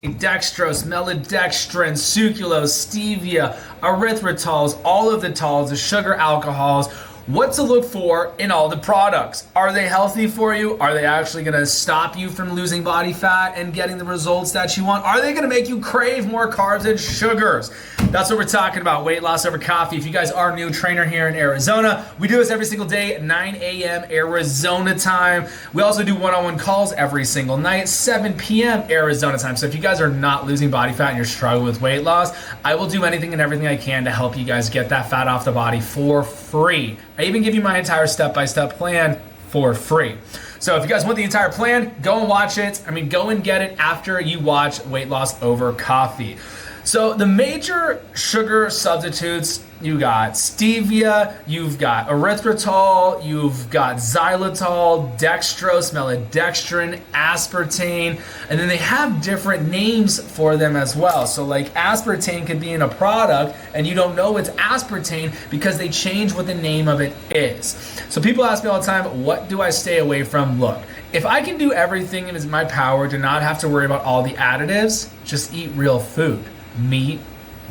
dextrose, maltodextrin, sucralose, stevia, erythritols, all of the tols, the sugar alcohols. What to look for in all the products. Are they healthy for you? Are they actually going to stop you from losing body fat and getting the results that you want? Are they going to make you crave more carbs and sugars? That's what we're talking about, weight loss over coffee. If you guys are a new trainer here in Arizona, we do this every single day at 9 a.m. Arizona time. We also do one-on-one calls every single night, 7 p.m. Arizona time. So if you guys are not losing body fat and you're struggling with weight loss, I will do anything and everything I can to help you guys get that fat off the body for free. I even give you my entire step-by-step plan for free. So if you guys want the entire plan, go and watch it. Go and get it after you watch Weight Loss Over Coffee. So the major sugar substitutes, you got stevia, you've got erythritol, you've got xylitol, dextrose, maltodextrin, aspartame, and then they have different names for them as well. So like aspartame could be in a product and you don't know it's aspartame because they change what the name of it is. So people ask me all the time, what do I stay away from? Look, if I can do everything in my power to not have to worry about all the additives, just eat real food. Meat,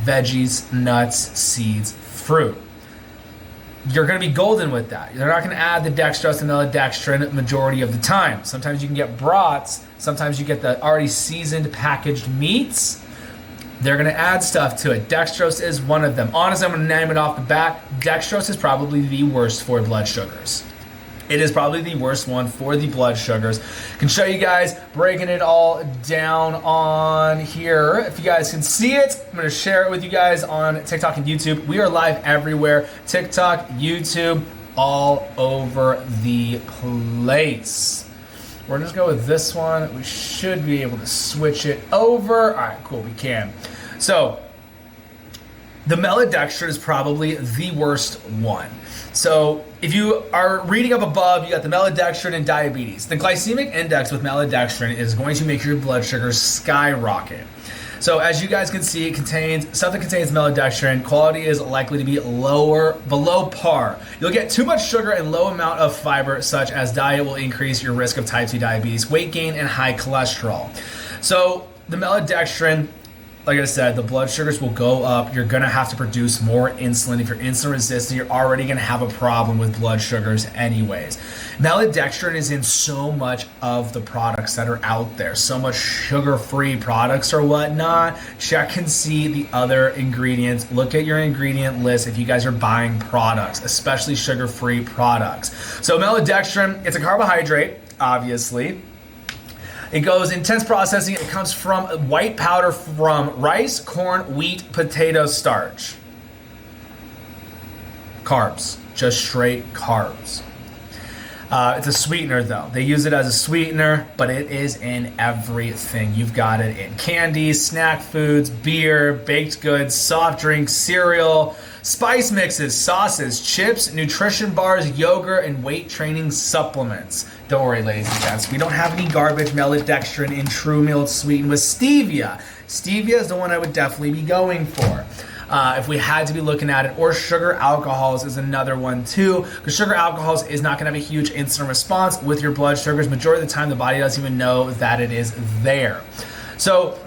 veggies, nuts, seeds, fruit. You're going to be golden with that. You're not going to add the dextrose and maltodextrin majority of the time. Sometimes you can get brats. Sometimes you get the already seasoned packaged meats. They're going to add stuff to it. Dextrose is one of them. Honestly, I'm going to name it off the bat. Dextrose is probably the worst for blood sugars. It is probably the worst one for the blood sugars. Can show you guys breaking it all down on here. If you guys can see it, I'm going to share it with you guys on TikTok and YouTube. We are live everywhere. TikTok, YouTube, all over the place. We're just going to go with this one. We should be able to switch it over. All right, cool, we can. So the maltodextrin is probably the worst one. So if you are reading up above, you got the maltodextrin and diabetes. The glycemic index with maltodextrin is going to make your blood sugars skyrocket. So as you guys can see, it contains stuff that contains maltodextrin. Quality is likely to be below par. You'll get too much sugar and low amount of fiber, such as diet will increase your risk of type 2 diabetes, weight gain, and high cholesterol. So the maltodextrin, like I said, the blood sugars will go up. You're going to have to produce more insulin. If you're insulin resistant, you're already going to have a problem with blood sugars anyways. Maltodextrin is in so much of the products that are out there, so much sugar-free products or whatnot. Check and see the other ingredients. Look at your ingredient list if you guys are buying products, especially sugar-free products. So maltodextrin, it's a carbohydrate, obviously. It goes intense processing. It comes from white powder from rice, corn, wheat, potato starch. Carbs, just straight carbs. It's a sweetener though. They use it as a sweetener, but it is in everything. You've got it in candies, snack foods, beer, baked goods, soft drinks, cereal, spice mixes, sauces, chips, nutrition bars, yogurt, and weight training supplements. Don't worry, ladies and gents. We don't have any garbage maltodextrin in True Meal. It's sweetened with stevia. Stevia is the one I would definitely be going for. If we had to be looking at it, or sugar alcohols is another one too, because sugar alcohols is not going to have a huge insulin response with your blood sugars. Majority of the time, the body doesn't even know that it is there. So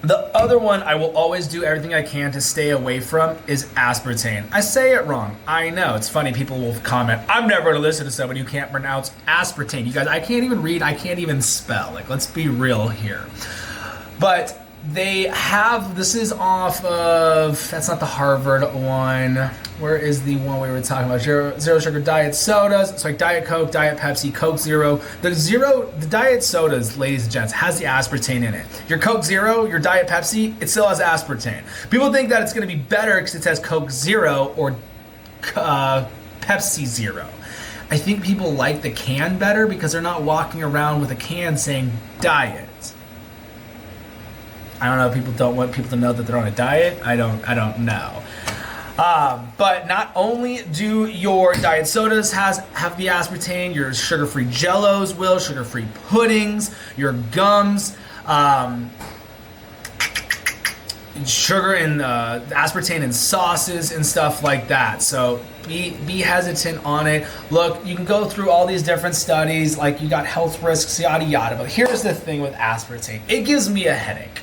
the other one I will always do everything I can to stay away from is aspartame. I say it wrong. I know. It's funny. People will comment, I'm never going to listen to somebody who can't pronounce aspartame. You guys, I can't even read. I can't even spell. Like, let's be real here. But they have, this is off of, that's not the Harvard one. Where is the one we were talking about? Zero sugar diet sodas. It's like Diet Coke, Diet Pepsi, Coke Zero. The diet sodas, ladies and gents, has the aspartame in it. Your Coke Zero, your Diet Pepsi, it still has aspartame. People think that it's going to be better because it says Coke Zero or Pepsi Zero. I think people like the can better because they're not walking around with a can saying diet. I don't know. People don't want people to know that they're on a diet. I don't know. But not only do your diet sodas have the aspartame, your sugar-free jellos will, sugar-free puddings, your gums, sugar and aspartame in sauces and stuff like that. So be hesitant on it. Look, you can go through all these different studies, like you got health risks, yada yada. But here's the thing with aspartame: it gives me a headache.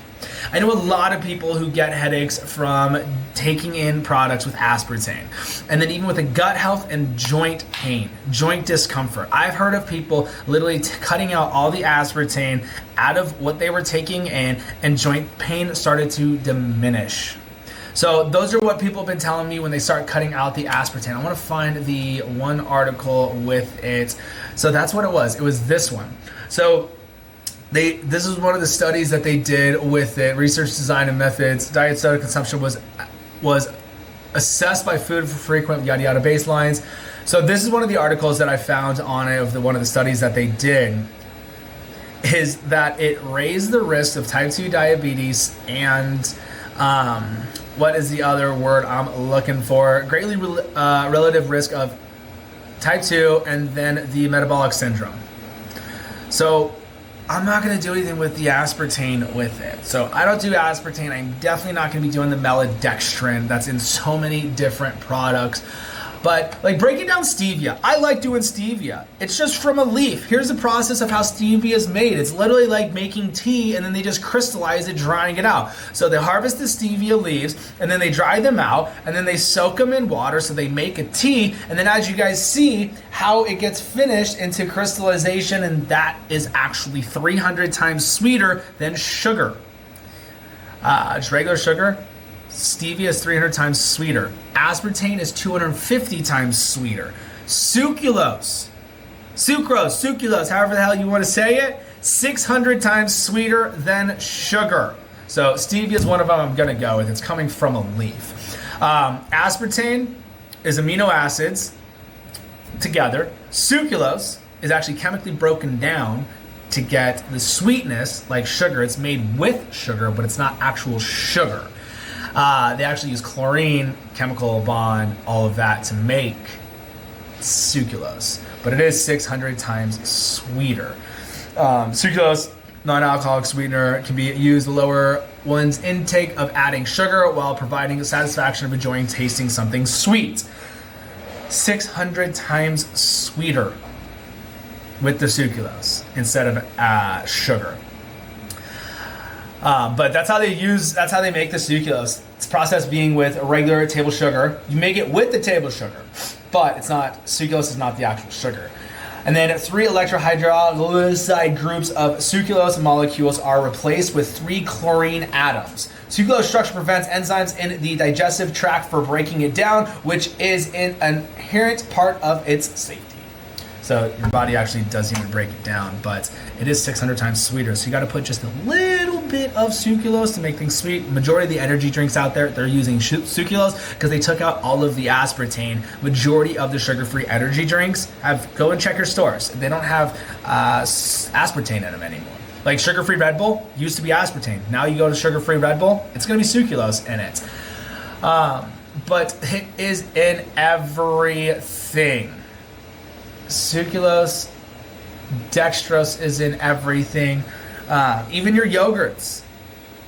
I know a lot of people who get headaches from taking in products with aspartame, and then even with the gut health and joint pain, joint discomfort. I've heard of people literally cutting out all the aspartame out of what they were taking in, and joint pain started to diminish. So those are what people have been telling me when they start cutting out the aspartame. I want to find the one article with it. So that's what it was. It was this one. So this is one of the studies that they did with it. Research design and methods. Diet soda consumption was assessed by food for frequent yada yada baselines. So this is one of the articles that I found on it of one of the studies that they did, is that it raised the risk of type 2 diabetes and what is the other word I'm looking for? Greatly relative risk of type 2 and then the metabolic syndrome. So I'm not going to do anything with the aspartame with it. So I don't do aspartame. I'm definitely not going to be doing the maltodextrin that's in so many different products. But like breaking down stevia, I like doing stevia. It's just from a leaf. Here's the process of how stevia is made. It's literally like making tea, and then they just crystallize it, drying it out. So they harvest the stevia leaves, and then they dry them out, and then they soak them in water so they make a tea. And then as you guys see how it gets finished into crystallization, and that is actually 300 times sweeter than sugar. Just regular sugar. Stevia is 300 times sweeter. Aspartame is 250 times sweeter. Sucrose, however the hell you want to say it, 600 times sweeter than sugar. So stevia is one of them I'm going to go with. It's coming from a leaf. Aspartame is amino acids together. Sucrose is actually chemically broken down to get the sweetness like sugar. It's made with sugar, but it's not actual sugar. They actually use chlorine, chemical bond, all of that to make sucrose, but it is 600 times sweeter. Sucrose, non-alcoholic sweetener, can be used to lower one's intake of adding sugar while providing the satisfaction of enjoying tasting something sweet. 600 times sweeter with the sucrose instead of sugar. But that's how they make the sucrose. It's processed being with a regular table sugar. You make it with the table sugar, but it's not, sucrose is not the actual sugar. And then 3 electrohydrolyside groups of sucrose molecules are replaced with 3 chlorine atoms. Sucrose structure prevents enzymes in the digestive tract from breaking it down, which is an inherent part of its safety. So your body actually doesn't even break it down, but it is 600 times sweeter. So you got to put just a little bit of sucrose to make things sweet. Majority of the energy drinks out there, they're using sucrose because they took out all of the aspartame. Majority of the sugar-free energy drinks go and check your stores. They don't have aspartame in them anymore. Like sugar-free Red Bull used to be aspartame. Now you go to sugar-free Red Bull, it's going to be sucrose in it. But it is in everything. Sucrose, dextrose is in everything. Even your yogurts.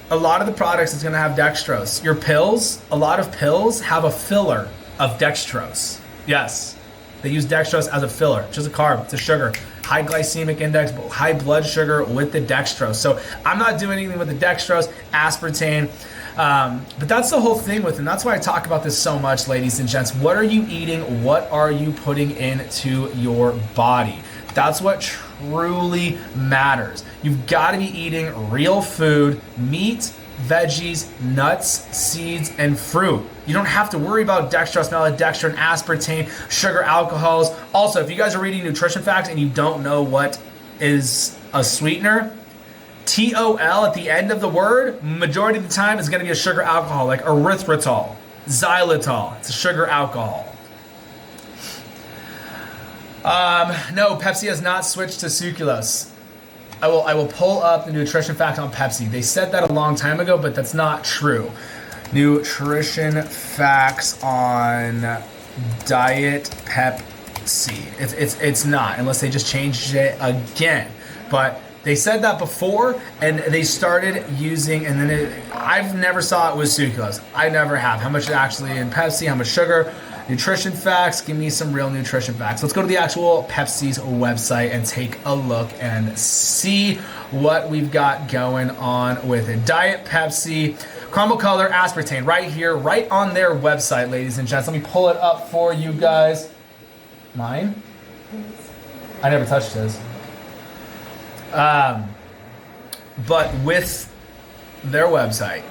A lot of the products is going to have dextrose. Your pills, a lot of pills have a filler of dextrose. Yes, they use dextrose as a filler. It's just a carb, it's a sugar. High glycemic index, high blood sugar with the dextrose. So I'm not doing anything with the dextrose, aspartame. But that's the whole thing with it. And that's why I talk about this so much, ladies and gents. What are you eating? What are you putting into your body? That's what truly matters. You've got to be eating real food, meat, veggies, nuts, seeds, and fruit. You don't have to worry about dextrose, maltodextrin, aspartame, sugar, alcohols. Also, if you guys are reading nutrition facts and you don't know what is a sweetener, TOL at the end of the word, majority of the time is going to be a sugar alcohol, like erythritol, xylitol. It's a sugar alcohol. No, Pepsi has not switched to sucralose. I will pull up the nutrition fact on Pepsi. They said that a long time ago, but that's not true. Nutrition facts on Diet Pepsi. It's not, unless they just changed it again. But they said that before, and they started using, and then I've never saw it with sucralose. I never have. How much is actually in Pepsi? How much sugar? Nutrition facts. Give me some real nutrition facts. Let's go to the actual Pepsi's website and take a look and see what we've got going on with it. Diet Pepsi, caramel color, aspartame, right here, right on their website, ladies and gents. Let me pull it up for you guys. Mine? I never touched his. But with their website,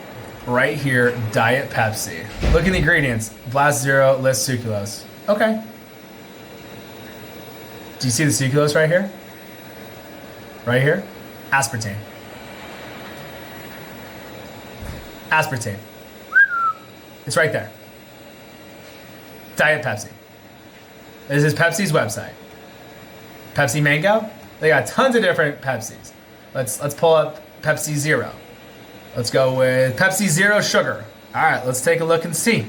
right here, Diet Pepsi. Look at the ingredients. Blast Zero, list sucralose. Okay. Do you see the sucralose right here? Right here? Aspartame. Aspartame. It's right there. Diet Pepsi. This is Pepsi's website. Pepsi Mango. They got tons of different Pepsis. Let's pull up Pepsi Zero. Let's go with Pepsi Zero Sugar. All right, let's take a look and see.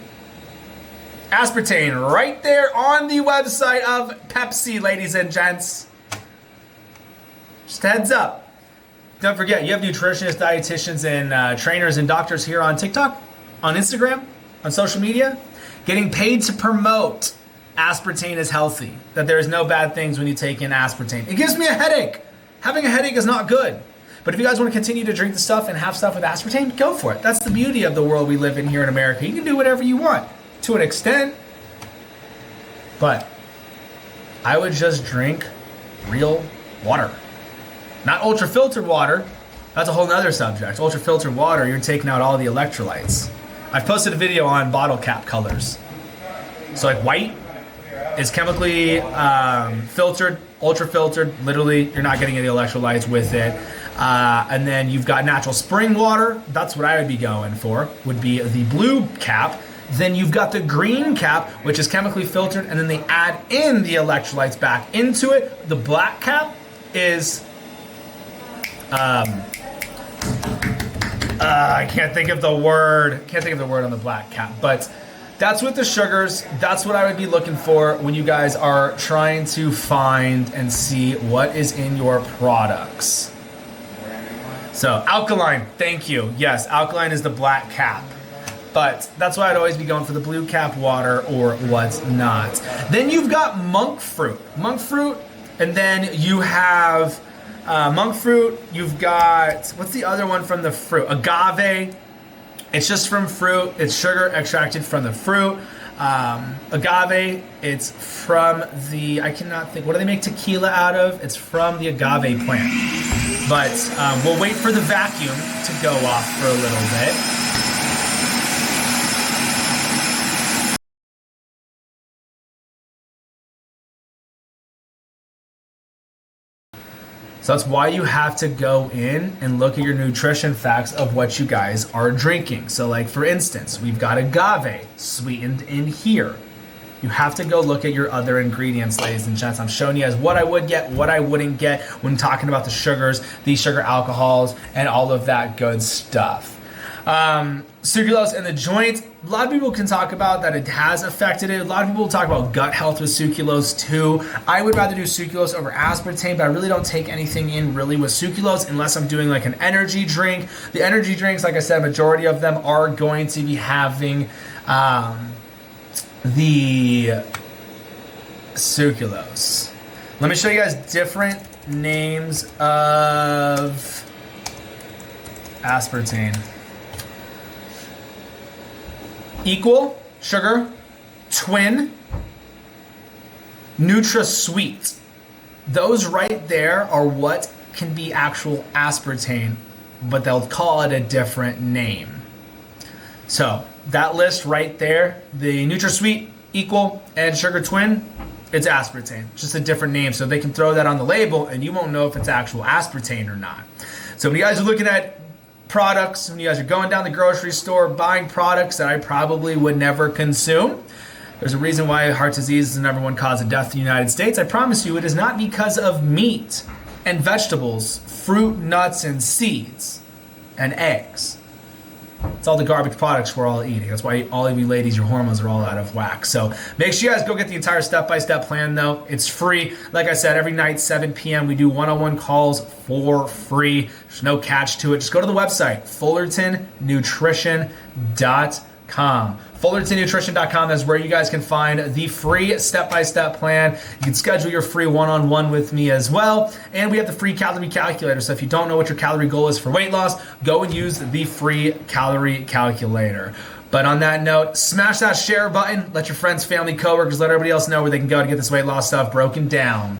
Aspartame right there on the website of Pepsi, ladies and gents. Just a heads up. Don't forget, you have nutritionists, dietitians, and trainers and doctors here on TikTok, on Instagram, on social media, getting paid to promote aspartame is healthy, that there's no bad things when you take in aspartame. It gives me a headache. Having a headache is not good. But if you guys want to continue to drink the stuff and have stuff with aspartame, go for it. That's the beauty of the world we live in here in America. You can do whatever you want to an extent. But I would just drink real water. Not ultra-filtered water. That's a whole nother subject. Ultra-filtered water, you're taking out all the electrolytes. I've posted a video on bottle cap colors. So like white is chemically filtered, ultra-filtered. Literally, you're not getting any electrolytes with it. And then you've got natural spring water. That's what I would be going for, would be the blue cap. Then you've got the green cap, which is chemically filtered, and then they add in the electrolytes back into it. The black cap is, I can't think of the word. Can't think of the word on the black cap, but that's with the sugars. That's what I would be looking for when you guys are trying to find and see what is in your products. So alkaline, thank you. Yes, alkaline is the black cap. But that's why I'd always be going for the blue cap water or what's not. Then you've got monk fruit. Monk fruit, and then you have monk fruit. You've got, what's the other one from the fruit? Agave. It's just from fruit. It's sugar extracted from the fruit. Agave, it's from the, I cannot think, what do they make tequila out of? It's from the agave plant. But we'll wait for the vacuum to go off for a little bit. So that's why you have to go in and look at your nutrition facts of what you guys are drinking. So like for instance, we've got agave sweetened in here. You have to go look at your other ingredients, ladies and gents. I'm showing you guys what I would get, what I wouldn't get when talking about the sugars, these sugar alcohols, and all of that good stuff. Sucralose in the joint. A lot of people can talk about that it has affected it. A lot of people talk about gut health with sucralose too. I would rather do sucralose over aspartame, but I really don't take anything in really with sucralose unless I'm doing like an energy drink. The energy drinks, like I said, majority of them are going to be having the sucralose. Let me show you guys different names of aspartame. Equal, sugar, twin, NutraSweet. Those right there are what can be actual aspartame, but they'll call it a different name. So that list right there, the NutraSweet, Equal, and Sugar Twin, it's aspartame, just a different name. So they can throw that on the label and you won't know if it's actual aspartame or not. So when you guys are looking at products, when you guys are going down the grocery store buying products that I probably would never consume, there's a reason why heart disease is the #1 cause of death in the United States. I promise you it is not because of meat and vegetables, fruit, nuts, and seeds, and eggs. It's all the garbage products we're all eating. That's why all of you ladies, your hormones are all out of whack. So make sure you guys go get the entire step-by-step plan though. It's free. Like I said, every night, 7 p.m., we do one-on-one calls for free. There's no catch to it. Just go to the website, fullertonnutrition.com. FullertonNutrition.com is where you guys can find the free step-by-step plan. You can schedule your free one-on-one with me as well. And we have the free calorie calculator. So if you don't know what your calorie goal is for weight loss, go and use the free calorie calculator. But on that note, smash that share button. Let your friends, family, coworkers, let everybody else know where they can go to get this weight loss stuff broken down.